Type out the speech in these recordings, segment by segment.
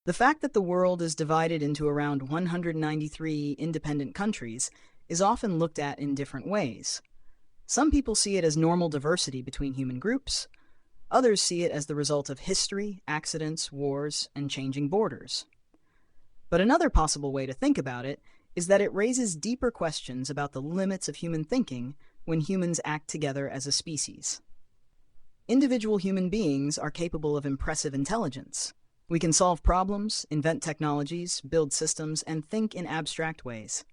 The fact that the world is divided into around 193 independent countries is often looked at in different ways. Some people see it as normal diversity between human groups. Others see it as the result of history, accidents, wars, and changing borders. But another possible way to think about it is that it raises deeper questions about the limits of human thinking when humans act together as a species. Individual human beings are capable of impressive intelligence. We can solve problems, invent technologies, build systems, and think in abstract ways.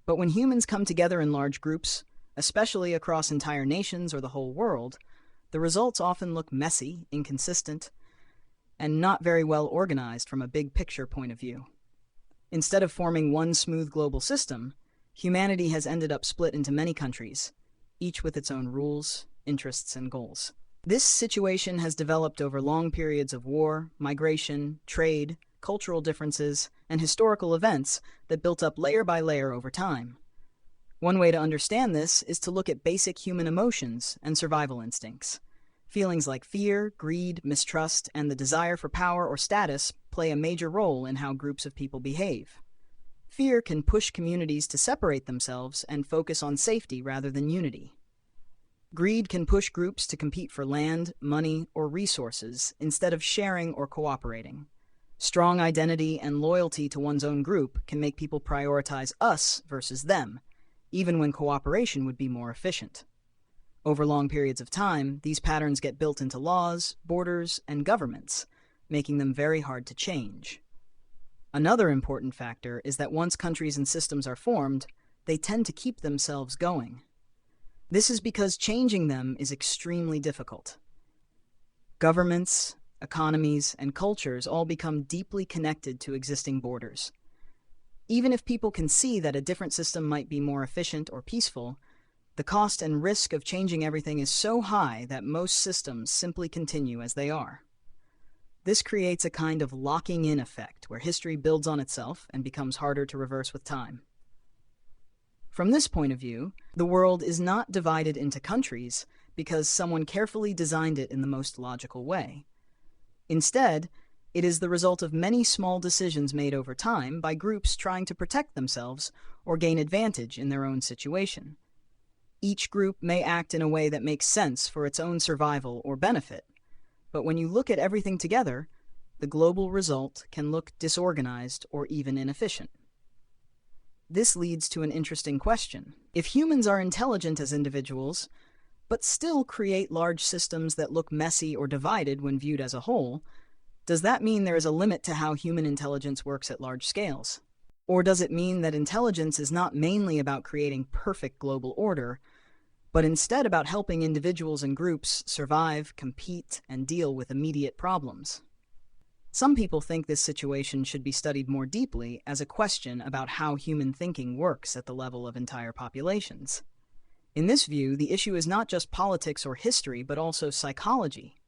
But when humans come together in large groups, especially across entire nations or the whole world, the results often look messy, inconsistent, and not very well organized from a big picture point of view. Instead of forming one smooth global system, humanity has ended up split into many countries, each with its own rules, interests, and goals. This situation has developed over long periods of war, migration, trade, cultural differences, and historical events that built up layer by layer over time. One way to understand this is to look at basic human emotions and survival instincts. Feelings like fear, greed, mistrust, and the desire for power or status play a major role in how groups of people behave. Fear can push communities to separate themselves and focus on safety rather than unity. Greed can push groups to compete for land, money, or resources instead of sharing or cooperating. Strong identity and loyalty to one's own group can make people prioritize us versus them, even when cooperation would be more efficient. Over long periods of time, these patterns get built into laws, borders, and governments, making them very hard to change. Another important factor is that once countries and systems are formed, they tend to keep themselves going. This is because changing them is extremely difficult. Governments, economies, and cultures all become deeply connected to existing borders. Even if people can see that a different system might be more efficient or peaceful, the cost and risk of changing everything is so high that most systems simply continue as they are. This creates a kind of locking-in effect where history builds on itself and becomes harder to reverse with time. From this point of view, the world is not divided into countries because someone carefully designed it in the most logical way. Instead, it is the result of many small decisions made over time by groups trying to protect themselves or gain advantage in their own situation. Each group may act in a way that makes sense for its own survival or benefit, but when you look at everything together, the global result can look disorganized or even inefficient. This leads to an interesting question. If humans are intelligent as individuals, but still create large systems that look messy or divided when viewed as a whole, does that mean there is a limit to how human intelligence works at large scales? Or does it mean that intelligence is not mainly about creating perfect global order, but instead about helping individuals and groups survive, compete, and deal with immediate problems? Some people think this situation should be studied more deeply as a question about how human thinking works at the level of entire populations. In this view, the issue is not just politics or history, but also psychology.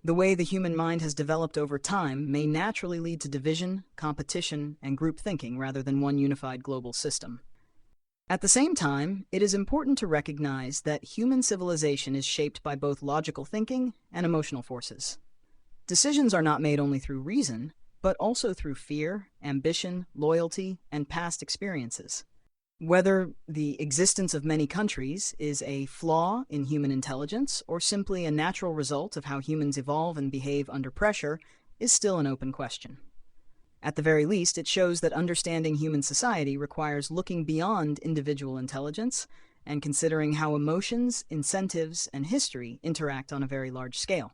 The way the human mind has developed over time may naturally lead to division, competition, and group thinking rather than one unified global system. At the same time, it is important to recognize that human civilization is shaped by both logical thinking and emotional forces. Decisions are not made only through reason, but also through fear, ambition, loyalty, and past experiences. Whether the existence of many countries is a flaw in human intelligence or simply a natural result of how humans evolve and behave under pressure is still an open question. At the very least, it shows that understanding human society requires looking beyond individual intelligence and considering how emotions, incentives, and history interact on a very large scale.